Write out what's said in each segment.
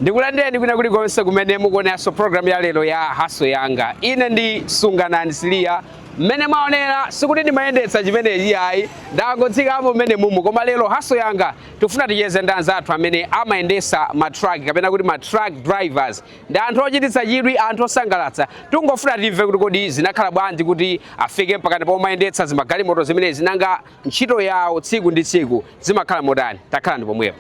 Ndikulandeni kwina kulikonse kumene mukuoneranso program ya lero ya Haso Yanga. Ine ndi Sungana Ndisilia. Mmene mwaonera sikuti ndimayendetsa chimenechi ayi. Ndangodzikamo mmene mumu koma lero Haso Yanga tifuna ticheze ndi anzathu amene amayendesa matruck kapena kuti matruck drivers. Ndi anthu ochititsa chidwi, anthu osangalatsa. Tungofuna timve kuti kodi zinakhala bwanji kuti afike pakati pomwe mayendetsa zimagalimoto zimenezi nanga ntchito yawo tsiku ndi tsiku zimakhala motani. Takhala ndi pomwepo.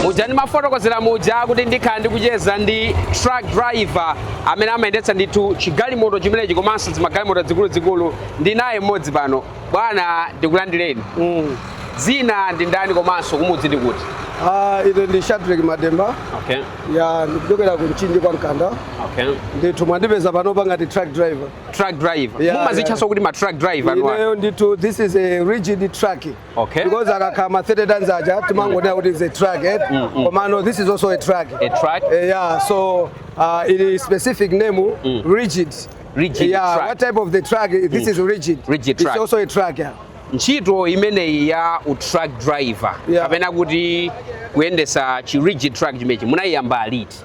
Mujani mafotokozera muja kuti ndikhala ndikucheza ndi truck driver amene amayendetsa ndithu chigalimoto chimenechi komanso zimagalimoto zikuluzikulu. Ndi naye mmodzi pano. Bwana ndikulandireni. Zina ndi ndani komanso kumudzi ndi kuti? Ine ndi Shadreck Matemba. Okay. Ya ndikuchokera ku Mchinji kwa Nkanda. Okay. Ndithu mwandipeza pano pangati truck driver. Truck driver. Mumazitchaso kuti ma truck driver no. Ineyo ndithu this is a rigid truck. Okay. Because akakhala 30 tons aja timangonena kuti is a truck. Komano this is also a truck. A truck? Yeah, so it is specific name rigid. Rigid yeah, truck. What type of the truck? This is rigid. Rigid truck. It's also a truck, yeah. Ntchito imeneyi ya truck driver kapena kuti kuyendesa chi rigid truck chimenechi munayiyamba liti?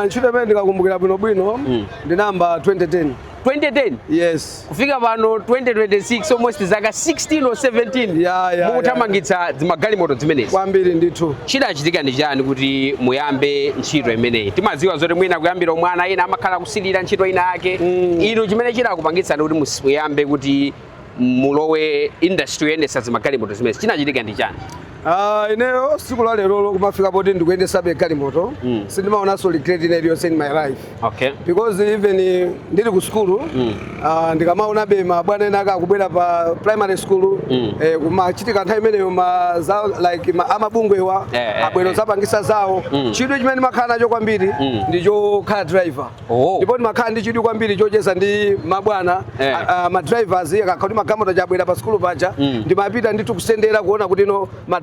Ntchito imene ndikakumbukira bwinobwino ndinamba 2010. 2010? Yes. Kufika pano 2026 almost zaka 16 or 17 mukuthamangitsa zimagalimoto zimenezi. Kwambiri ndithu. Chidachitika ndi chani kuti muyambe ntchito imeneyi? Timadziwa zoti mwina kuyambira mwana ena amakhala kusilira ntchito ina yake. Inu chimene chidakupangitsani kuti muyambe kuti mulowe industry yoyendesa zimagalimoto zimenezi chinachitika ndi chani? Ineyo siku la lero kumafika poti ndikuyendesa galimoto sindimaonanso regret iliyonse in my life. Okay. Because even ndili ku school ndikamaona mabwana ena akubwera pa primary school kumachitika nthawi imeneyo like amabungwewa abwero zapangisa zawo chidwi chimene ndimakhala nacho kwambiri ndichokhala driver. Ndipo ndimakhala ndi chidwi kwambiri chocheza ndi mabwana ma drivers akakhala kuti magalimoto chabwera pa school paja ndimapita ndithu kusendera kuona kuti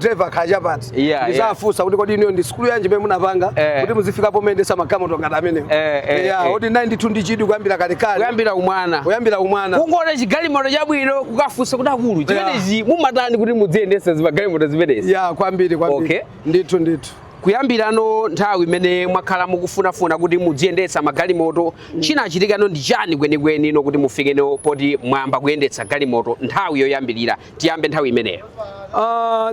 driver khaja pati ndizafunsa kuti kodi iniyo ndi skulu yanji imene munapanga kuti muzifika pomendesa magalimoto ngati amenewo. Oti nayi ndithu ndi chidwi kuyambira kalekale. Kuyambira umwana kungoona chigalimoto chabwino kukafunsa kuti akulu chimenezi mumatani kuti mudziyendesa zimagalimoto zimenezi? Kwambiri. Okay. Ndithu. Kuyambirano nthawi imene mwakhala mukufunafuna kuti mudziyendetsa magalimoto chinachitikano ndi chani kwenikweni kuti mufikeno poti mwamba kuyendetsa galimoto nthawi yoyambirira tiyambe nthawi imeneyo?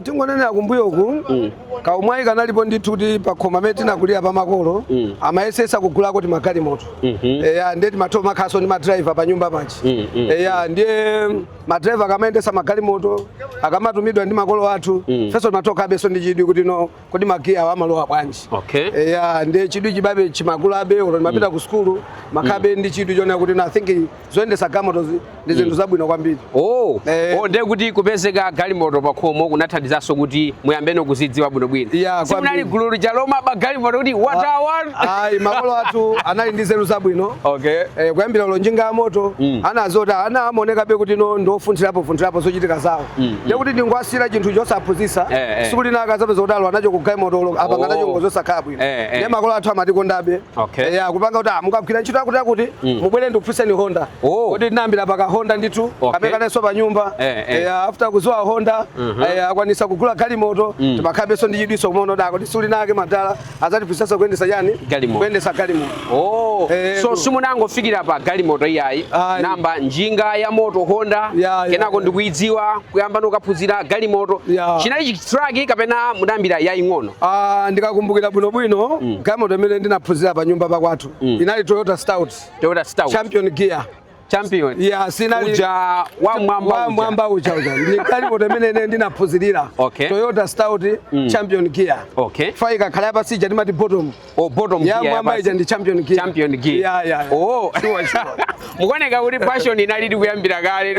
Tingonenera kumbuyoku kaumwayi kanalipo ndithu kuti pakhoma amene tinakulira pamakolo amayesesa kugula kuti magalimoto. Ndeti makhaso ndi madriver pa nyumba pachi. Ndiye madriver akamayendesa magalimoto akamatumidwa ndi makolo athu feso timatokabeso ndi chidwi kuti magiya amalowa bwanji. Ndiye chidwi chibabe chimakulabe olo timapita ku skulu makhabe ndi chidwi chona kuti I think zoyendesa galimoto ndi zinthu zabwino kwambiri. Ndiye kuti kupezeka galimoto pakhomo kunathandizanso kuti muyambeno kuzidziwa bwinobwino. Simunali gulu lija loma magalimoto kuti watawa? Makolo athu anali ndi nzeru zabwino. Kuyambira ulo njinga ya moto anazota amaonekabe kuti ndofunthirapo zochitika zawo. Ndiye kuti ndingwasira chinthu chosaphunzitsa siku lina akazapeza kuti alo anacho ku galimoto apanga nacho ngozosakhala bwino. Ndiye makolo athu amatikondabe kupanga kuti mukagwira ntchito yakuti mubwere ndikufunseni Honda. Kuti tinayambira paka Honda ndithu kapekanenso pa nyumba. After kuzowa Honda akwanisa kugula galimoto timakhabeso ndi chidwiso kumaona dako kuti siku linake madala azatifunsanso kuyendesa chani? Kuyendesa galimoto. So simunangofikira pa galimoto iyayi namba njinga ya moto Honda kenako ndikuidziwa kuyamba nokaphunzira galimoto chinali truck kapena mudambira yaying'ono? Ndikakumbukira bwinobwino galimoto imene ndinaphunzira pa nyumba pakwathu inali Toyota Stout. Champion gear. champion. Yeah, sinali uja wa mwamba uja. Ndi galimoto imene ndinaphunzirira. Okay. Toyota Stout champion gear. Okay. Faika khala pasija ndimati bottom. Oh, bottom gear. Ya mwamba ija ndi champion gear. Champion gear. Yeah. Oh, sure. Mukoneka kuti passion inali kuyambira kale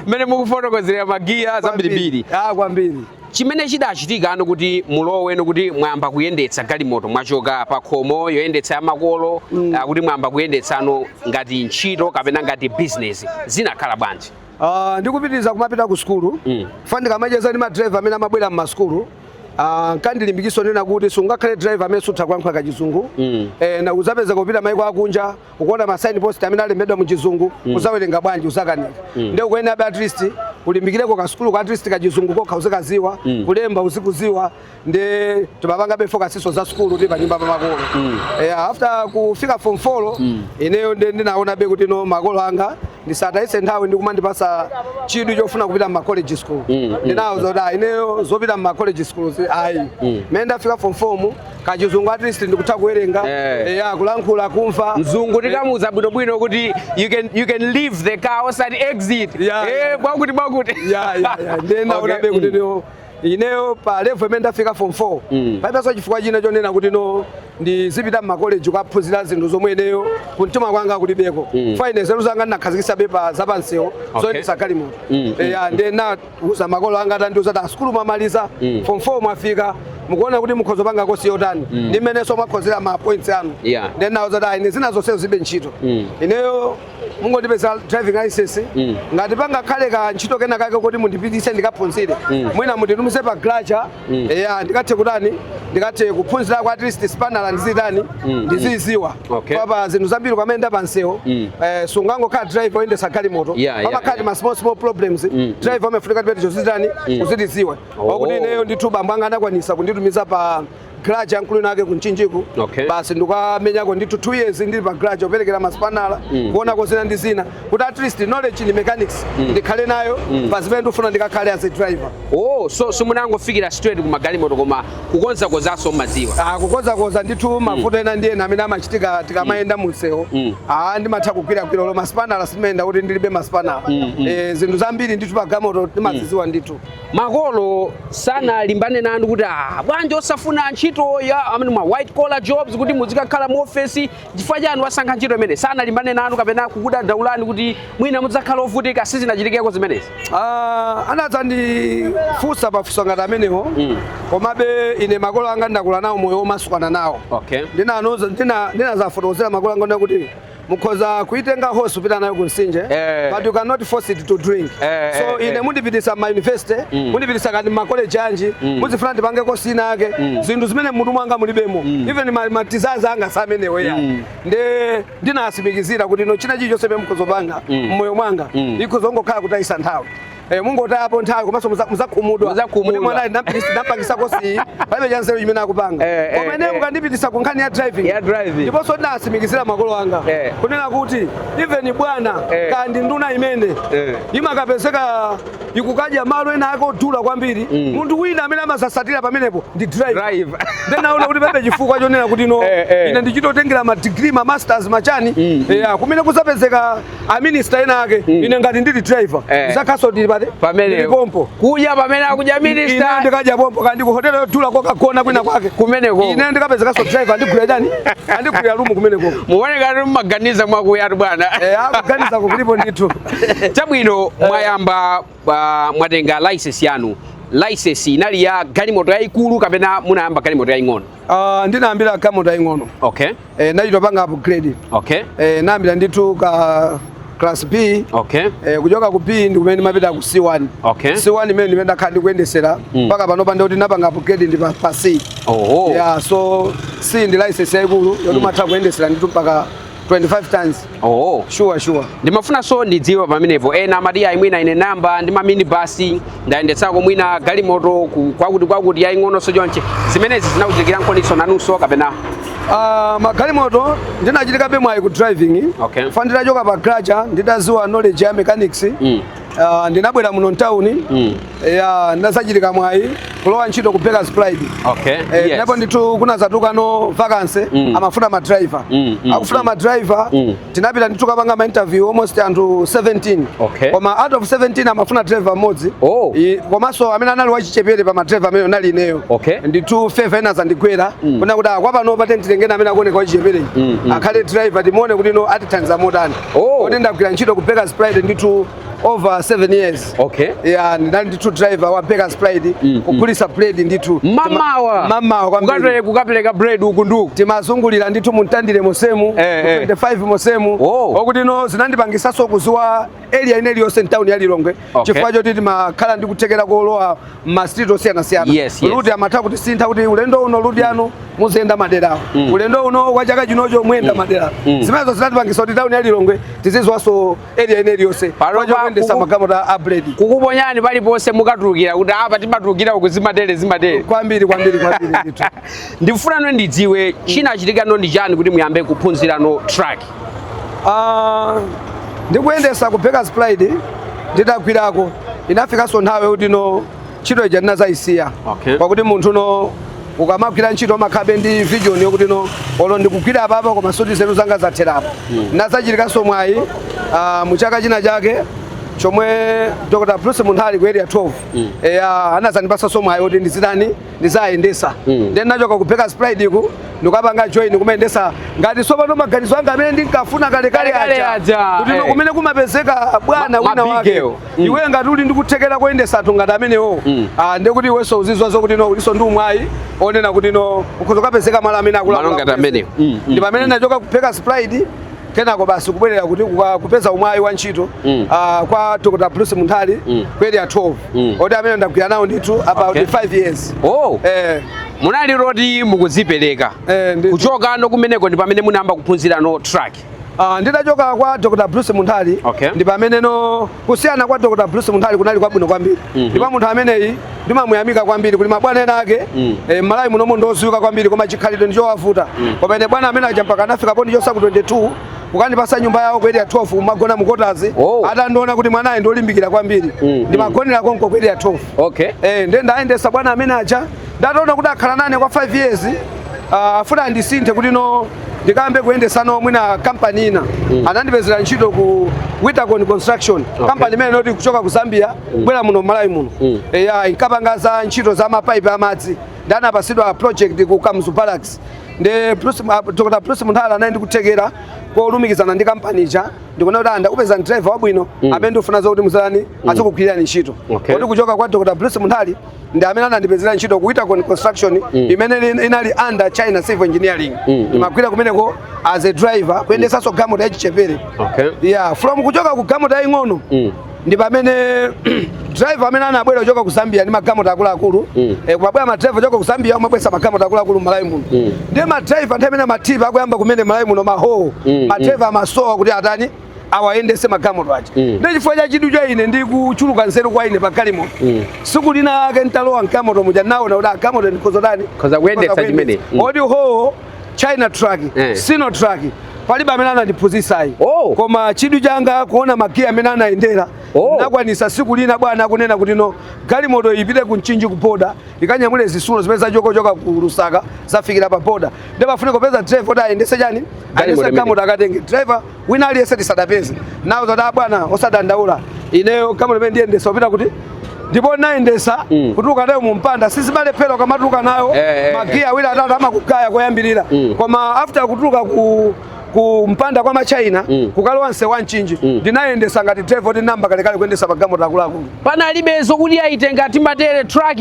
mene mukufotokozera magia zambiri. Kwambiri. Chimene chidachitika ano kuti mulowe kuti mwamba kuyendetsa galimoto mwachoka pa khomo yoyendetsa makolo kuti mwamba kuyendetsa ano ngati ntchito kapena ngati business zinakhala bwanji? Ndikupitiriza kumapita ku skulu. Fandika majeza ndi ma driver amene amabwera mu skulu. Kandilimbikiso nena kuti sungakhale driver amene sutha kuyankhula kachizungu na uzapeza kupita maiko akunja ukuona ma sign post amene alembedwa mu chizungu uzawerenga bwanji uzakanika ndio kuena at least ulimbikireko ka skulu at least kachizungu kokha uzikaziwa kulemba uzikuziwa ndi timapanga be focus za skulu ndi panyumba pa makolo after kufika form 4 ineyo ndinaona be kuti no makolo anga ndisataise nthawi ndikumandipasa chidu chofuna kupita mu college school ndinawo zoda ineyo zopita mu college school ayi menda fika form 4 kachizungu at least ndikutha kuwerenga kulankhula kumva mzungu tikamuza bwinobwino kuti you can leave the car outside exit bwakuti ndenaona be kuti ineyo pa level imene ndafika form 4 paipaso chifukwa china chonena kuti no ndizipita mu college kuphunzira zinthu zomwe ineyo kumtima kwanga kulibeko fine zero zanga ndinakhazikitsa bepa zapansewo zoyendetsa galimoto ndena uza makolo anga atandiuza ta skulu mwamaliza form 4 mwafika mukuona kuti mukhozo panga kosi yotani ndi mmeneso mwakhozera ma points anu ndena uza ine zina zonse zibe ntchito ineyo mungondipeza driving license ngati panga khale ka ntchito kena kake kuti mundipitise ndikaphunzire mwina munditumize pa garage ndikathe kutani ndikathe kuphunzira kwa at least spanner ndizitani ndiziziwa papa zinthu zambiri kwamene ndapansewo sungangokhala driver oyendetsa galimoto pamakhala ma small problems driver amafunika tipete chozitani uzitiziwa wakuti ineyo ndithu bambo anga anakwanisa kunditumiza pa garage yankulu nake kunchinjiku basi ndikamenyako ndithu 2 years ndili pa garage operekera maspanala kuonako zina ndi zina kuti at least knowledge ni mechanics ndikhale nayo pazimene ndifuna ndikakhale as a driver. So munangofikira straight kumagalimoto koma kukonzakonzanso madziwa? Kukonzakonza ndithu mavuto ena ndi ena amene amachitika tikamayenda munsewo ndimatha kugwira lo maspanala simayenda kuti ndilibe maspanala zinthu zambiri ndithu pa galimoto ndimaziziwa ndithu. Makolo sanalimbane nanu kuti bwanji osafuna ntchito ya amene ma white collar jobs kuti muzikakhala mu office chifukwa chanu wasankha ntchito imene sanalimbane nanu kapena kukudandaulani kuti mwina mudzakhala ovutika sizinachitikeko zimenezi? Anadzandifunsa pafunso ngati amenewo komabe ine makolo anga ndakula nawo moyo omasukana nawo ndinazafotokozera makolo anga kuti mukhoza kuitenga horse upita nayo kunsinje but you cannot force it to drink so ine mundipitisa ma university mundipitisa kandi ma college anji muzifuna ndipange kosi ina yake zinthu zimene mutu mwanga mulibemo even matizaza anga samenewo ndinasimikizira kuti no china chicho semene mukhozopanga mmoyo mwanga ikhozongokhala kutayisa nthawi mungotayapo nthawi komanso muzakhumudwa kuti mwana ndampangisa kosi palibe chanselo chimene akupanga koma ine mukandipitisa ku nkhani ya driving ndiponso ndinasimikizira makolo anga kunena kuti even bwana kandi nduna imene imakapezeka ikukadya malo ena ake odula kwambiri munthu wina amene amazasatira pamenepo ndi driver ndenaona kuti palibe chifukwa chonena kuti no ine ndichitotengera ma degree ma masters machani kumene kuzapezeka a minister ena ake ine ngati ndili driver ndizakhaso ndili pamene pompo kuja pamene akuja minister ine ndikadya pompo kandi ku hotel yodula kokagona kwina kwake kumeneko ine ndikapezekaso driver ndigula chani andigula rumu kumeneko muoneka kuti mumaganiza mwakuyatu bwana akuganiza kulipo ndithu chabwino mwayamba mwatenga license yanu license inali ya galimoto yayikulu kapena munayamba galimoto yaying'ono? Ndinayambira galimoto yaying'ono nachitopanga upgrade nayambira ndithu ka class B kuchoka ku B ndikumene ndimapita ku C1 C1 imene ndimene ndakhala ndikuyendesera mpaka panopa ndikuti napanga upgrade ndi pa C so C ndi license yayikulu yoti umatha kuyendesera ndithu mpaka 25 tons. Sure. Ndimafuna so ndidziwa pamenepo ena amati mwina ine namba ndi ma minibus ndayendetsako mwina galimoto kwakuti yaying'ono so chonche zimenezi zinakuchitikira nkhoniso nanunso kapena? Magalimoto ndinachitikabe mwayi ku driving fandira choka pa garage nditaziwa knowledge ya mechanics ndinabwera muno town ndasachitika mwayi kulowa ntchito ku Bakers Pride. Ndipo ndithu kunazatuka no vacancy amafuna ma driver. Akufuna ma driver tinapita ndithu kapanga ma interview almost anthu 17. Koma out of 17 amafuna driver mmodzi. Komanso amene anali wachichepere pa ma driver amene nali ineyo. Ndithu favor ena zandigwera kuna kuti kwa pano patentitengena amene akuoneka wachichepere akhale driver timuone kuti no atithandiza motani. Kodi ndagwira ntchito ku Bakers Pride ndithu over 7 years. Ndinali ndithu driver wa Bakers Pride kugulisa bread ndithu. Mamawa kwambiri kukapeleka bread uku nduku timazungulira ndithu muntandire mosemu 25 mosemu okuti no zinandipangisaso kuziwa area ineli yonse town ya Lilongwe chifukwa choti timakhala ndi kuthekera kolowa ma street osiyana-siyana. Ludi amatha kuti sintha kuti ulendo uno ludi anu muzenda maderawo ulendo uno kwa chaka chinocho muyenda maderawo zimenezo zinatipangisa kuti town ya Lilongwe tizizwaso area ineli yonse kuyendesa magalimoto a bread. Kukuponyani paliponse mukatulukira kuti apa timatulukira uku zimatere kwambiri ndithu. Ndifuna no ndidziwe chinachitika no ndi chani kuti muyambe kuphunzira no track. Ndikuyendesa ku Bakers Pride nditagwirako inafikaso nthawi kuti no ntchito ija ndinazayisiya pakuti munthu no ukamagwira ntchito makhabe ndi vision yokuti no olo ndikugwira apapa koma suti zeru zanga zatherapo. Ndinazachitikanso mwayi muchaka china chake chomwe Dr. Bruce Munthali ku area 12 anazandipasa somwayi kuti ndizayendesa then nachoka ku Bakers Pride ku ndikapanga join kumayendesa ngati sopano maganizo anga amene ndinkafuna kale aja kuti kumene kumapezeka bwana wina wake iwe ngati uli ndikuthekera kuyendesa anthu ngati amenewo ndikuti iwenso uzizwa zokuti no uliso ndi umwayi onena kuti no ukuzokapezeka malo amene akulakulaka ndi pamene nachoka ku Bakers Pride kenako basi kubwerera kuti kupeza umwayi wa ntchito kwa Dr. Bruce Munthali ku area 12 oti amene ndagwira nawo ndithu about 5 years. Munali roti mukuzipereka kuchoka no kumeneko ndi pamene munayamba kuphunzira no track. Nditachoka kwa Dr. Bruce Munthali ndi pamene no kusiyana kwa Dr. Bruce Munthali kunali kwabwino kwambiri ndipo munthu ameneyi ndimamuyamika kwambiri kuti mabwana ena ake Malawi munomo ndoziwika kwambiri koma chikhalidwe ndichowavuta koma ine bwana amene aja mpaka anafika poni chosa ku 22 ukandipasa nyumba yawo ku area 12 kumagona mukotazi atandiona kuti mwanayi ndolimbikira kwambiri ndimagonera konko ku area 12 ndiye ndayendesa bwana amene aja ndataona kuti akhala nane kwa 5 years afuna ndisinthe kuti no ndikambe kuyendesa no mwina kampani ina anandipezera ntchito ku Witacon Construction kampani imene noti kuchoka ku Zambia bwera muno Malawi muno inkapanga za ntchito za mapipe amadzi ndanapasidwa project ku Kamzu Barracks ndi Dr. Bruce Munthali anayi ndikuthekera kolumikizana ndi kampani ija ndikuona kuti ndakupeza driver wabwino amene ndifuna zokuti muzani azikugwirani ntchito kuti kuchoka kwa Dr. Bruce Munthali ndi amene anandipezera ntchito ku Witacon Construction imene inali under China Civil Engineering ndimagwira kumeneko as a driver kuyendesanso galimoto yachichepere from kuchoka ku galimoto yaying'ono ndi pamene driver amene anabwera kuchoka ku Zambia ndi magalimoto akuluakulu kumabwera madriver kuchoka ku Zambia umabwesa magalimoto akuluakulu Malawi muno ndiye madriver nthawi imene matipa akuyamba kumene Malawi muno mahowo madriver amasowa kuti atani awayendese magalimoto aja ndi chifukwa cha chidwi cha ine ndikuchuluka nzeru kwa ine pa galimoto siku lina ake ntalowa mgalimoto muja naona kuti galimoto ndikozotani koza kuyendetsa chimene odi howo China truck Sino truck palibe amene anandiphunzisayi koma chidwi changa kuona magiya amene anayendera nakwanisa siku lina bwana akunena kuti no galimoto ipite ku Mchinji ku boda ikanyamule zisulo zimene zachoka ku Lusaka zafikira pa boda ndi pafune kupeza driver kuti ayendese chani ayendese galimoto akatenge driver wina aliyese tisadapeze nawo zoti bwana osadandaula ineyo galimoto imene ndiyendesa upita kuti ndipo nayendesa kutuka nayo mumpanda sizimalephera kamatuka nayo magiya awiri atatu amakugaya koyambirira koma after kutuka ku mpanda kwa Machina kukalowa nsewu wa Mchinji ndinayendesa ngati driver ndi namba kalekale kuyendesa magalimoto akuluakulu panalibezo kuti ayitenga timatere truck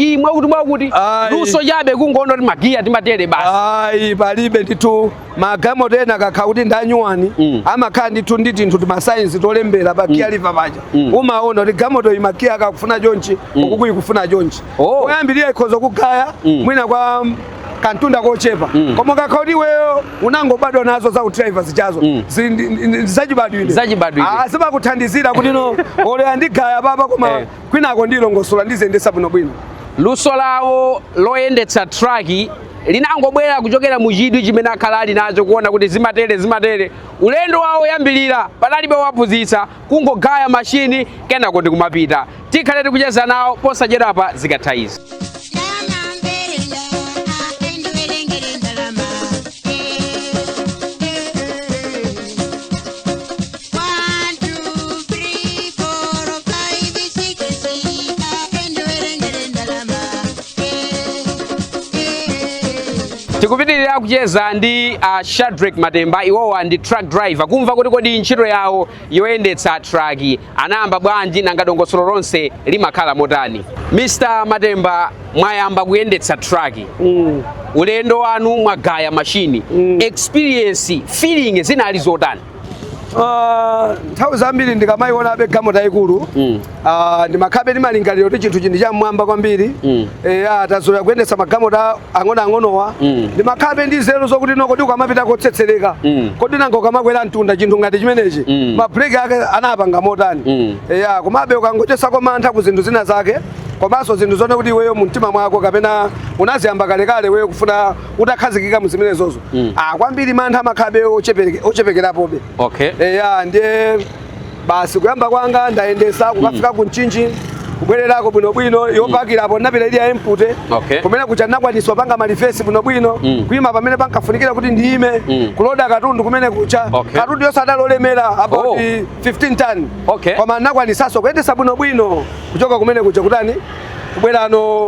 mwakuti luso chabe kungoona kuti magiya timatere basi palibe ndithu magalimoto ena kakha kuti ndanyuwani amakhala ndithu ndi tinthu timasainsi tolembera pa gear lever paja umaona kuti galimoto imagiya akakufuna chonchi ukukuyi kufuna chonchi koyambirira ikhoza kugaya mwina kwa kantunda kochepa koma kakhaudi weyo unangobadwa nazo za driver zichazo zachibadwire zimakuthandizira kuti no ole andigaya baba koma kwinako ndilongosola ndizendesa bwinobwino luso lawo loyendetsa truck linangobwera kuchokera mu chidwi chimene akhala ali nacho kuona kuti zimatere ulendo wawo yambilira panalibe waphunzitsa kungogaya mashini kenako ndi kumapita tikhale tikucheza nawo posachedwapa zikatha izi. Tikupitirira kucheza ndi Shadreck Matemba, iwowa ndi truck driver. Kumva kuti kodi ntchito yawo yoyendetsa truck anayamba bwanji nanga dongosolo lonse limakhala motani. Mr. Matemba, mwayamba kuyendetsa truck. Ulendo wanu mwagaya mashini. Experience, feeling zinali zotani? Nthawi zambiri ndikamayiona abe galimoto ikulu ndimakhabe ndimalingaliro kuti chinthu chindi chamwamba kwambiri tazoya kuyendetsa magalimoto ang'onoang'onowa ndimakhabe ndi nzeru zokuti kodi ukamapita kotsetsereka kodi nanga ukamakwera mtunda chinthu ngati chimenechi mabreki ake anapanga motani komabe ukangochesako mantha ku zinthu zina zake komanso zinthu zone kuti iweyo mumtima mwako kapena unaziyamba kalekale weyo kufuna utakhazikika mu zimenezozo kwambiri mantha amakhabe ochepekerapobe. Ndiye basi kuyamba kwanga ndayendesa kukafika ku Mchinji kubwererako bwinobwino yopakirapo napita ili ya input kumene kucha nakwaniswa panga malifesi bwinobwino kuyima pamene pankafunikira kuti ndiyime kuloda katundu kumene kucha katundu yosadalolemera about 15 ton koma nakwanisaso kuyendesa bwinobwino kuchoka kumene kucha kutani kubwerano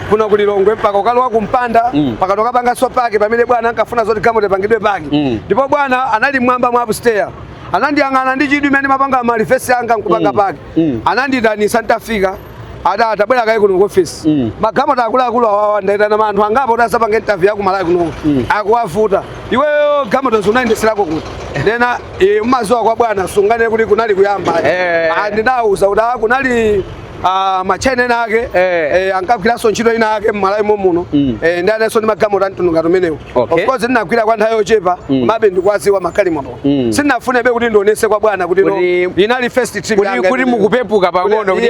kuno kulilongwe mpaka ukalowa kumpanda mpaka tokapanga sopaki pamene bwana ankafuna zoti galimoto pangidwe paki ndipo bwana anali mwamba mwa upstairs anandiyang'ana ndi chidwi imene mapanga malifesi anga nkupanga paki anandiyitanisa ntafika atabwera kayi kuno ku office magalimoto akuluakulu awawa ndayitana anthu angapo tasapanga interview ya ku Malawi kuno akuwavuta iweyo galimoto zunayendetserako kuti ndena umaziwa kwa bwana sungane kuti kunali kuyamba ndinawuza kuti kunali machene nake ankagwiraso ntchito ina yake Malawi muno ndianeso ndi magalimoto antununga tumenewo of course ndinagwira kwa nthawi yochepa komabe ndikwaziwa magalimoto sindinafunebe kuti ndionese kwa bwana kuti inali first trip yanga kuti mukupepuka pang'ono kuti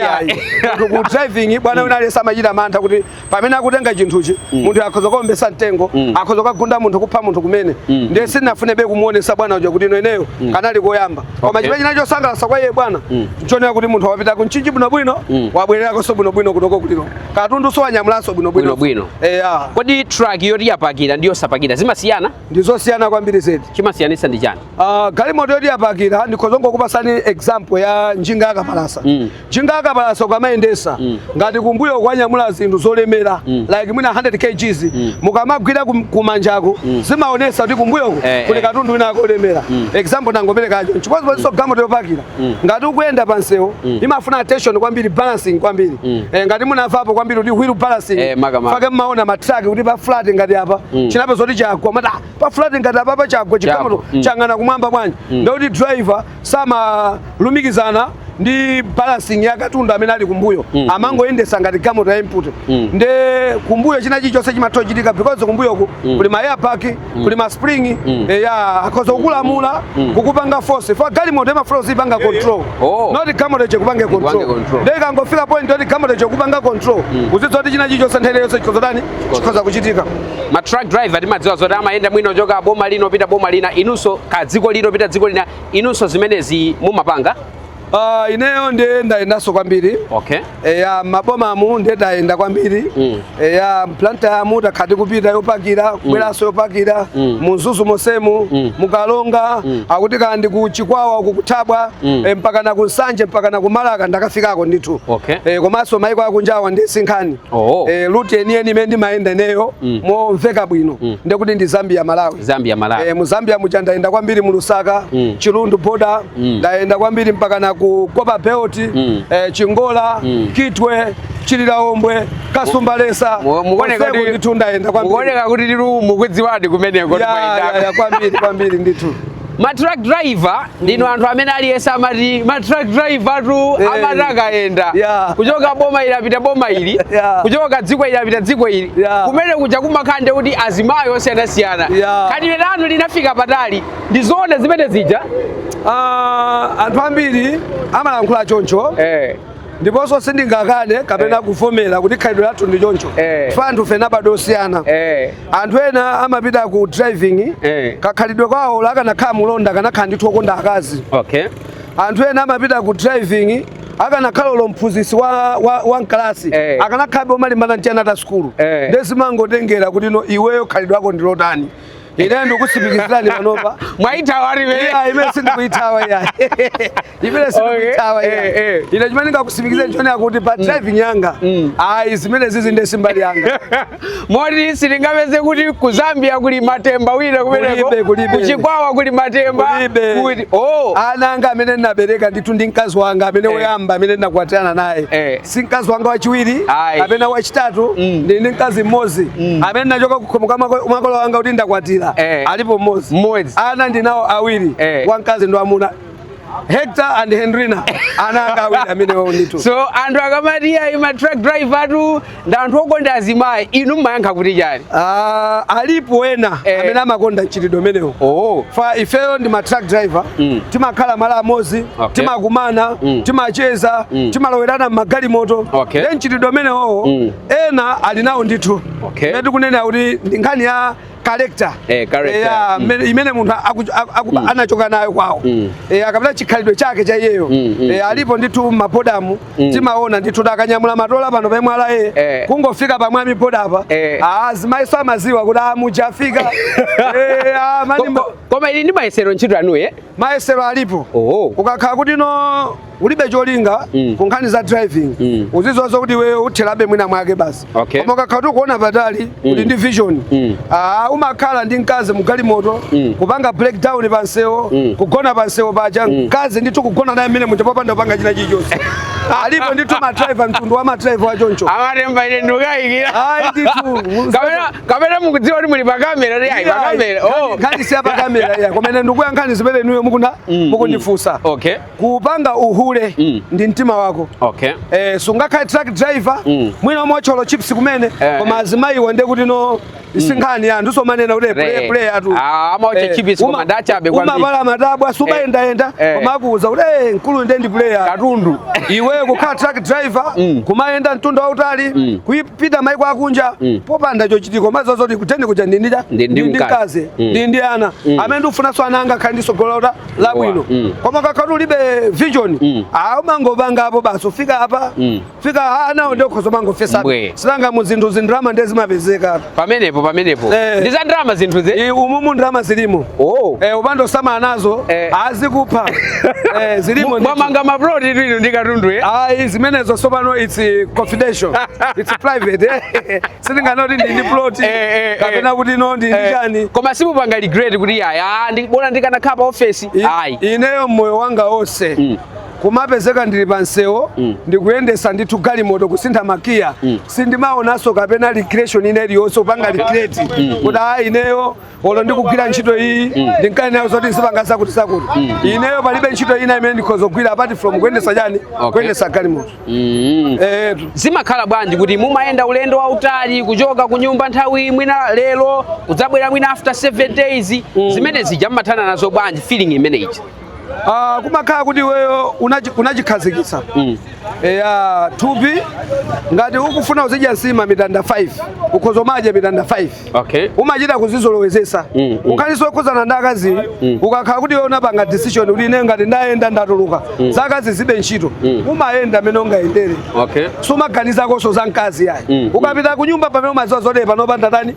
ku driving bwana unalesa amachita mantha kuti pamene akutenga chinthuchi munthu akhoza kuombesa mtengo akhoza kugunda munthu kupha munthu kumene ndiye sindinafunebe kumuonesa bwana uja kuti ineyo kanali koyamba koma chimene chinachosangalatsa kwa iye bwana nchonera kuti munthu wapita ku Mchinji bwinobwino wabwererako so bwinobwino kutoko kuliro katundu so wanyamulanso bwinobwino. Kodi truck yoti yapakira ndiyo sapakira zimasiyana? Ndizosiyana kwambiri zedi. Chimasiyanisa ndi chani? Galimoto yoti yapakira ndikhozongo kupasani example ya njinga yakapalasa. Njinga yakapalasa ukamayendesa ngati kumbuyo kwanyamula zinthu zolemera like mwina 100 kgs mukamagwira kumanjako zimaonesa kuti kumbuyo kuli katundu wina kolemera. Example nangoperekacho chikozo so galimoto yopakira ngati ukuyenda pansewo imafuna attention kwambiri balancing kwambiri ngati munavapo kwambiri kuti wheel balancing fake mmaona matraki kuti pa flat ngati apa chinape zoti chagwa mata pa flat ngati apa pa chagwa chikamoto changana kumwamba bwanji ndoti driver samalumikizana ndi balancing ya katundu amene ali kumbuyo amangoyendesa ngati galimoto ya input nde kumbuyo china chilichonse chimathochitika because kumbuyoku kuli ma air park kuli ma spring akhoza kukulamula kukupanga force fa galimoto ema force ipanga control not galimoto chekupanga control nde ikangofika point yoti galimoto chekupanga control uzizoti china chilichonse nthawi yonse chikhoza kuchitika. Ma truck driver timadziwa zoti amayenda mwino choka boma lino pita boma lina inunso ka dziko lino pita dziko lina inunso zimenezi mumapanga? Ineyo ndiye ndayendaso kwambiri mabomamu ndiye ndayenda kwambiri planta yamu takhati kupita yopakira kubweraso yopakira munzuzu mosemu mukalonga akuti kandi ku Chikwawa kukuthabwa mpaka na kunsanje mpaka na kumalaka ndakafikako ndithu komanso maiko akunjawa ndi sinkhani route yeniyeni imene ndimayenda ineyo momveka bwino ndiye kuti ndi Zambia Malawi mu Zambia muja ndayenda kwambiri mu Lusaka Chilundu border ndayenda kwambiri mpaka na Kopa Belt Chingola Kitwe Chililaombwe Kasumbalesa nditunda kuoneka kuti liru mukudziwadi kumeneko kwambiri ndithu. Ma truck driver ndino anthu amene aliyesa amati ma truck driver tu amatakaenda kuchoka boma ili apita boma ili kuchoka dziko ili apita dziko ili kumene kuja kumakhande kuti azimayo osiyanasiyana khalidwe lanu linafika patali ndizoona zimene zija anthu ambiri amalankhula choncho ndiponso sindingakane kapena kuvomera kuti khalidwe lathu ndi choncho fantu fena badosiyana anthu ena amapita ku driving kakhalidwe kwawo lakanakhala mulonda kanakhala ndithu okonda akazi anthu ena amapita ku driving akanakhala mphunzitsi wa mkalasi akanakhala omalimbana ndi ana ta skulu ndezimangotengera kuti iweyo khalidwe lako ndi lotani ine ndikusipikizirani panopa mwaithawa imene sindikuithawa imene sindikuithawa ine chimene ndingakusipikizeni chonena kuti pa driving yanga zimene zizi ndi simbali yanga moti sitingapeze kuti ku Zambia kuli Matemba wina kumeneko kuchikwawa kuli Matemba ana anga amene ndinabereka ndithu ndi mkazi wanga amene woyamba amene ndinakwatirana naye si mkazi wanga wachiwiri amene wachitatu ndi mkazi mmodzi amene nachoka kukhomoka makolo wanga kuti ndakwatira alipo mmodzi ana ndinawo awiri wamkazi ndo amuna Hector and Henrina ana anga awiri amene ndithu so anthu akamati ima truck driver atu ndi anthu okonda azimayi inu mmayankha kuti chani alipo ena amene amakonda mchitidwe umenewo fa ifeyo ndi ma truck driver timakhala malo amodzi timakumana timacheza timalowerana m'magalimoto ndi mchitidwe umenewo ena ali nawo ndithu ndi kunena kuti ndi nkhani ya character imene munthu anachoka nayo kwawo akapita chikhalidwe chake cha iyeyo alipo ndithu mapodamu timaona ndithu akanyamula matola pano pemwala kungofika pamwami podapa azimayi amaziwa kuti mujafika koma ili ndi mayesero ntchito anuyo mayesero alipo ukakhala kuti ulibe cholinga ku nkhani za driving uzizozo kuti iweyo utherabe mwina mwake basi koma ukakhala kuti ukuona patali uli ndi vision umakhala ndi mkazi mugalimoto kupanga breakdown pansewo kugona pansewo paja mkazi ndithu kugona naye mmene munthu popanda kupanga china chilichonse alipo ndithu madriver mtundu wa madriver wachoncho Matemba ine ndikayikira kapena mukudziwa kuti muli pakamera nkhani siya pakamera koma ine ndikuyankhani zimene inuyo mukundifunsa kupanga uhule ndi mtima wako sungakhale truck driver mwina mocholo chips kumene koma azimayiwo nde kuti isinkhani ya ndisomanena kuti play atu umapala matabwa sumayendayenda koma akuuza kuti mkulu nde ndi player katundu iweyo kukhala truck driver kumayenda mtunda wautali kuipita maiko akunja popanda chochitiko mazazoti kutende kuja ndi mkazi ndi ana amene ndiufunanso ana anga khali ndisogolera labwino koma kakhala ulibe vision umangopangapo basi ufika apa fika anawo ndio khozo mangofesa silanga mu zinthu zindrama ndi zimapezeka pamenepo ndi za ndrama zinthu ze umumu ndrama zilimo upando sama nazo azikupha zilimo mwamanga maplot inu ndi katundu zimenezo sopano it's confidential it's private sindinganoti ndi plot kapena kuti ndi chani koma simupanga regret kuti ndibona ndikanakhala pa office ineyo moyo wanga wonse kumapezeka ndili pansewo ndikuyendesa ndithu galimoto kusintha makiya sindimaonanso kapena recreation ineyi yonse upanga recreate kuti ineyo olo ndikugwira ntchito iyi ndinkanenayo zoti sipangasa kuti sakuti ineyo palibe ntchito ina imene ndikhoza kugwira apart from kuyendesa chani kuyendesa galimoto zimakhala bwanji kuti mumayenda ulendo wautali kuchoka ku nyumba nthawi mwina lero kudzabwera mwina after 7 days zimene zija mmathana nazo bwanji feeling imeneyi kumakhala kuti iweyo unachikhazikitsa thupi ngati ukufuna uzidya nsima mitanda 5 ukhoza umadya mitanda 5 umachita kuzizolowezesa ukhaliso okhuzana ndi akazi ukakhala kuti iwe unapanga decision kuti ine ngati ndayenda ndatuluka zakazi zibe ntchito umayenda amene ungayendere sumaganizakonso za mkazi yayi ukapita ku nyumba pamene umadziwa zoti panopanda tani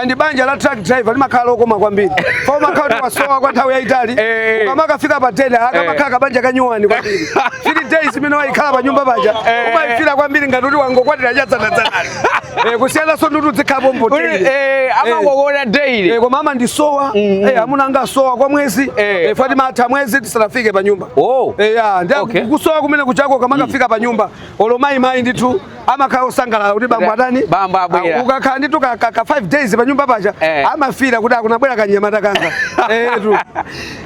ndi banja la truck driver limakhala lokoma kwambiri fa umakhala kuti wasowa kwa nthawi yayitali ukamakafika pa tenda akamakhala kabanja kanyuwani kwambiri 3 days imene wayikhala pa nyumba paja umayifira kwambiri ngati kuti wangokwatira chadzanadzanani kusiyanaso ndutu zikhapo mboteli amangokona daily koma amandisowa amuna anga asowa kwa mwezi fati matha mwezi tisanafike pa nyumba kusowa kumene kuchako kamakafika pa nyumba olo mayi ndithu amakhala osangalala kuti bambo atani ukakhala ndithu ka 5 days pa nyumba paja amafira kuti akunabwera kanyamata kanga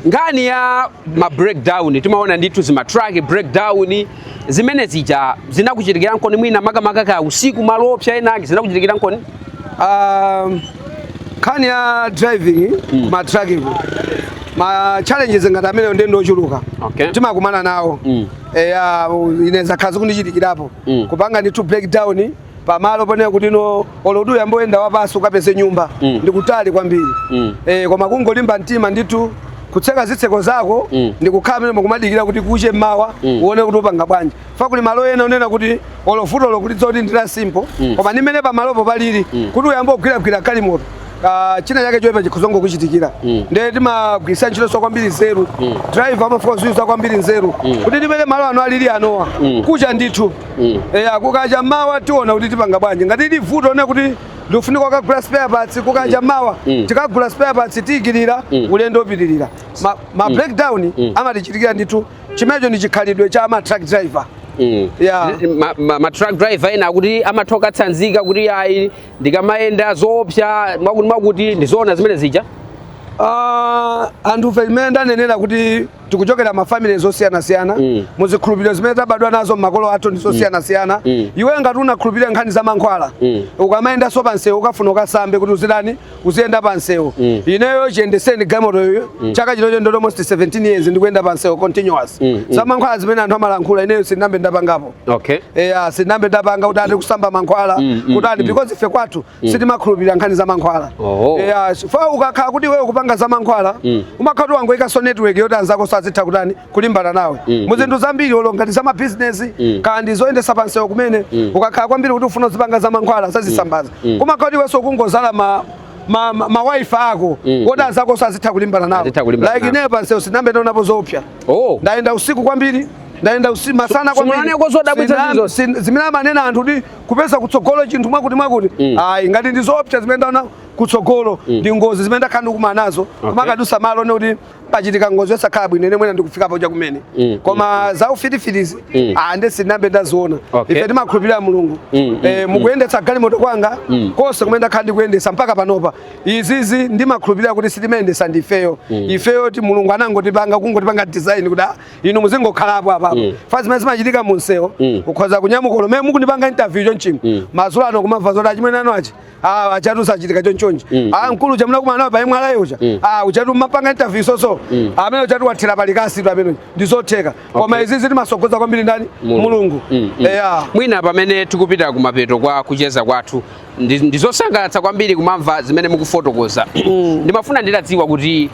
nkhani ya ma breakdown timaona ndithu zima truck breakdown zimene zija zinakuchitikira nkoni mwina makamaka ka usiku malopsa enake zinakuchitikira nkoni nkhani ya driving ma trucking ma challenges ngati amene ndendo ochuluka timakumana nawo ineza khazi kundichitikirapo kupanga ndi to breakdown pamalo pone kuti no olodu yamboenda wapaso ukapeze nyumba ndikutali kwambiri koma kungolimba mtima nditu kutseka zitseko zako ndikukhala mene mukumadikira kuti kuche mawa uone kuti upanga bwanji fa kuli malo ena unena kuti olofuto lokuti zoti ndila simple koma nimene pamalopo palili kuti uyambo kugwira galimoto china chake choipa chikuzongo kuchitikira ndiye timagwisa ntchito so kwambiri nzeru driver amafika zuiza kwambiri nzeru kuti timene malo ano alili anowa kucha ndithu kukacha mawa tiona kuti tipanga bwanji ngati ili vuto one kuti lufunika kugula spare parts kukacha mawa tikagula spare parts tigirira ulendo opitirira ma breakdown amatichitikira ndithu chimenecho ndi chikhalidwe cha ama truck driver ma truck driver ena kuti amathoka tsanzika kuti ayi ndikamaenda zoopsa mwakuti ndizoona zimene zija anthu imene ndanenera kuti tikuchokera mafamily zosiyana-siyana muzikhulupiriro zimene tabadwa nazo makolo athu ndi zosiyana-siyana iwe ngati unakhulupirira nkhani za mankhwala ukamaenda so pansewu ukafuna ukasambe kuti uzidani uziyenda pansewu ineyo chiyendeseni galimoto yoyo chaka chinocho ndo almost 17 years ndikuyenda pansewu continuous za mankhwala zimene anthu amalankhula ineyo sindinambe ndapangapo sindinambe ndapanga kuti ati kusamba mankhwala kuti ati because ife kwathu sitimakhulupirira nkhani za mankhwala fa ukakhala kuti iwe ukupanga za mankhwala umakhala kuti wangoyika so network yoti anzako azitha kutani kulimbana nawe muzinthu zambiri olongati za mabusiness kandi zoyendesa pansewu kumene ukakhala kwambiri kuti ufuna uzipanga za mankhwala zazisambaza kumakhala kuti iwenso kungozala ma wife ako woti anzako azitha kulimbana nawe like ineyo pansewu sinambe ndaonapo zoopsa ndayenda usiku kwambiri ndayenda usiku masana kwambiri zimene amanena anthu kuti kupeza kutsogolo chinthu mwakuti ayi ngati ndi zoopsa zimene ndaona kutsogolo ndi ngozi zimene ndakhala ndikumana nazo kumakadusa malo nekuti pachitika ngozi yosakhala bwino ine mwene ndikufikapo chakumene koma za ufitifitizi ande sindinambe ndaziona ife timakhulupirira Mulungu mukuyendetsa galimoto kwanga konse kumene ndakhala ndikuyendesa mpaka panopa izizi ndimakhulupirira kuti sitimendesa ndifeyo ifeyo ti Mulungu anangotipanga kungotipanga design kuti inu muzingokhalapo apapo fa zimene zimachitika munsewo ukhoza kunyamuka lomwe mukundipanga interview chonchimo mazulu ano kumamva zoti achimene ano achi achatu sachitika chonchonji mkulu chamuna kumana nawo paimwe alayocha uchatu mapanga interview soso amene uchatu wathira palikasi amene ndizotheka koma izizi timasogoza kwambiri ndani Mulungu mwina pamene tikupita kumapeto kwa kucheza kwathu ndizosangalatsa kwambiri kumamva zimene mukufotokoza ndimafuna ndidziwe kuti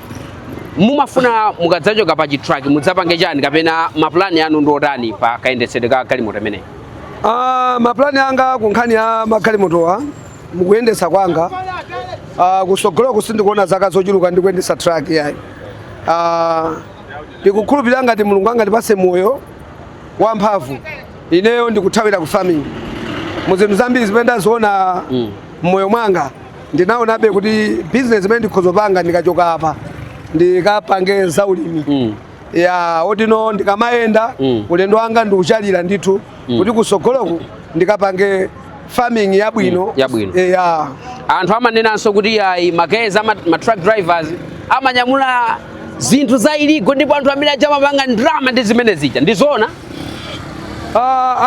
mumafuna mukadzachoka pa chitruck mudzapange chani kapena maplani anu ndiotani pa kayendetsedwe ka galimoto imeneyi maplani anga kunkhani ya magalimotowa mukuyendesa kwanga kusogolo kusindikuona zaka zochuluka ndikuyendesa truck yayi ndikukhulupirira ngati Mulungu angandipase moyo wamphamvu ineyo ndikuthawira ku farming muzinthu zambiri zimene ndaziona mmoyo mwanga ndinaonabe kuti business imene ndikhozopanga ndikachoka apa ndikapange zaulimi otino ndikamayenda ulendo wanga ndiuchalira ndithu kuti kusogoloku ndikapange farming yabwino anthu amanenanso kuti ayi mageza ma truck drivers amanyamula zinthu za iligo ndipo anthu amene amapanga ndrama ndi zimene zija ndizoona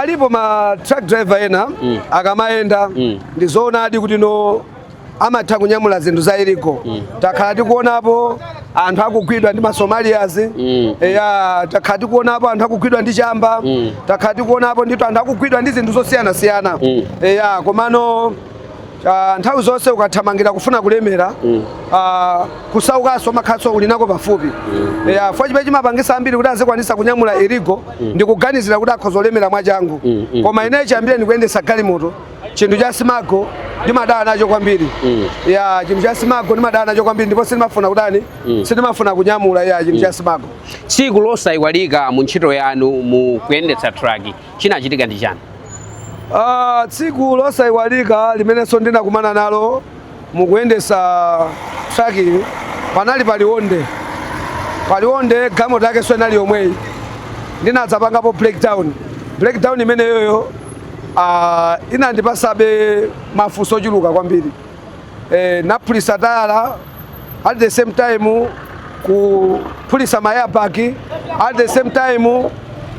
alipo ma truck driver ena akamayenda ndizoona adi kuti no amatha kunyamula zinthu za iligo takhala tikuonapo anthu akugwidwa ndi Somalians takhala tikuonapo anthu akugwidwa ndi chamba takhala tikuonapo ndithu anthu akugwidwa ndi zinthu zosiyana-siyana komano nthawi zonse ukathamangira kufuna kulemera kusaukanso makhaso uli nako pafupi fo chimene chimapangisa ambiri kuti azikwanisa kunyamula iligo ndikuganizira kuti akhozolemera mwachangu koma ineyi chambire ndikuyendesa galimoto chinthu cha simago ndimadala nacho kwambiri chinthu cha simago ndimadala nacho kwambiri ndipo sindimafuna kudani sindimafuna kunyamula chinthu cha simago tsiku losayiwalika mu ntchito yanu mu kuyendetsa truck chinachitika ndi chani tsiku losayiwalika limenenso ndinakumana nalo mukuyendesa truck panali paliwonde galimoto yake so inali yomweyi ndinadzapangapo breakdown imeneyoyo inandipasabe mafunso ochuluka kwambiri napulisa tayala at the same time kupulisa mayabaki at the same time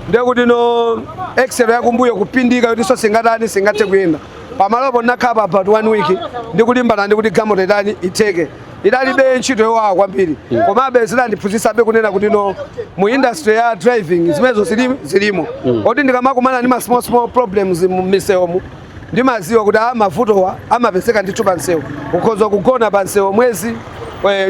ndekuti no excel yakumbuyo kupindika kuti so singathe kuyenda pamalopo ndinakhala pa about 1 week ndikulimbana ndikuti galimoto itani itheke idalibe ntchito yowawa kwambiri komabe zinandiphunzitsabe kunena kuti no mu industry ya driving zimenezo zilimo oti ndikamakumana ndi ma small problems mu misewu ndimaziwa kuti mavutowa amapezeka ndithu pa msewu ukhoza kugona pa msewu mwezi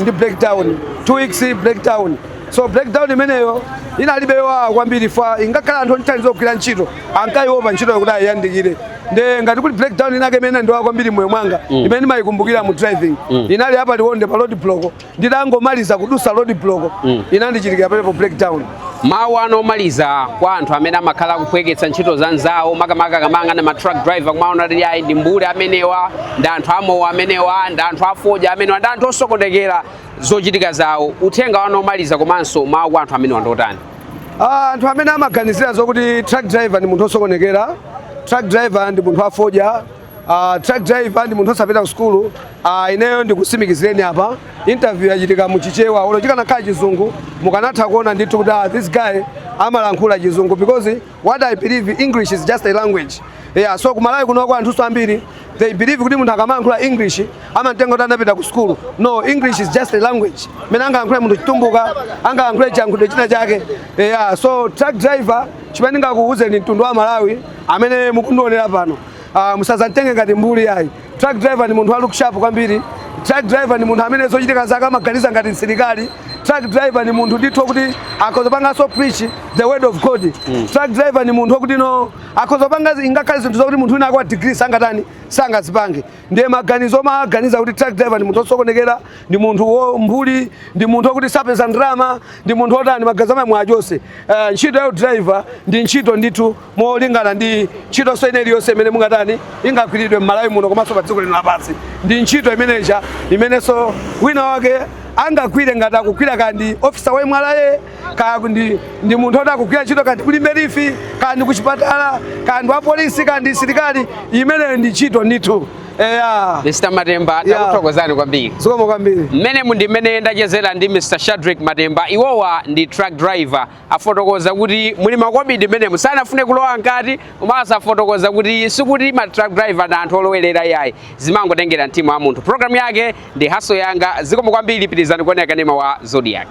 ndi breakdown 2 weeks breakdown so breakdown imeneyo inalibe yowawa kwambiri fa ingakhala anthu nthandizo kugwira ntchito ankayiopa ntchito yokuti ayiyandikire nde ngati kuti breakdown inake imene ndiyowawa kwambiri moyo mwanga imene ndimayikumbukira mu driving inali apa tionde pa road block nditangomaliza kudusa road block inandichitikira palepo breakdown. Mawu anomaliza kwa anthu amene amakhala kupweketsa ntchito za nzawo makamaka kamanga na truck driver kumaona kuti ayi ndi mbuli amenewa ndi anthu amowa amenewa ndi anthu afoja amenewa ndi anthu osokonekera zochitika zawo uthenga wanomaliza komanso mawu kwa anthu amenewa ndotani? Anthu amene amaganizira zokuti truck driver ndi munthu osokonekera, truck driver ndi munthu afoja, truck driver ndi munthu osapita ku skulu, ineyo ndikusimikizireni apa interview yachitika muchichewa olochika nakhala chizungu mukanatha kuona ndithu kuti this guy amalankhula chizungu because what I believe English is just a language. Yeah, so kumalawi kunoko anthu ambiri they believe kuti munthu akamalankhula English amatenga kuti anapita ku skulu. No, English is just a language. Mene angalankhule munthu chitumbuka, angalankhule chankhulo china chake. Yeah, so truck driver chimene ndingakuwuzeni mtundu wa Malawi amene mukundionera pano. Musazatenge ngati mbuli yayi. Truck driver ni munthu wa look sharp kwambiri. Truck driver ni munthu amene zochitika zake amaganiza ngati msilikali. Truck driver ni munthu ndithu kuti akozopanga preach the word of God. Truck driver ni munthu kuti no akozopanga ingakhale zinthu zokuti munthu wina akwa degree sangatani sangazipange. Ndiye maganizo maganiza kuti truck driver ni munthu osokonekera, ndi munthu mbuli, ndi munthu kuti sapeza ndrama, ndi munthu otani magazama mwajose. Ntchito ya driver ndi ntchito ndithu molingana ndi ntchito so ineli yonse imene mungatani ingagwiridwe m'Malawi muno komanso pa dziko lino lapansi. Ndi ntchito imeneja imenenso wina wake angagwire ngati akugwira kandi officer wa imwalaye kandi ndi munthu oti akugwira ntchito kandi kuli merifi kandi kuchipatala kandi wa polisi kandi silikali imeneyo ndi ntchito ndithu. Mr. Matemba takuthokozani kwambiri. Zikomo kwambiri. Mmene ndachezera ndi Mr. Shadreck Matemba iwowa ndi truck driver afotokoza kuti muli makobidi mmene musanafune kulowa nkati komanso afotokoza kuti sikuti ma truck driver na anthu olowerera yayi zimangotengera mtima wa munthu. Program yake ndi Haso Yanga. Zikomo kwambiri, pitirizani kuonera kanema wa Zodiak.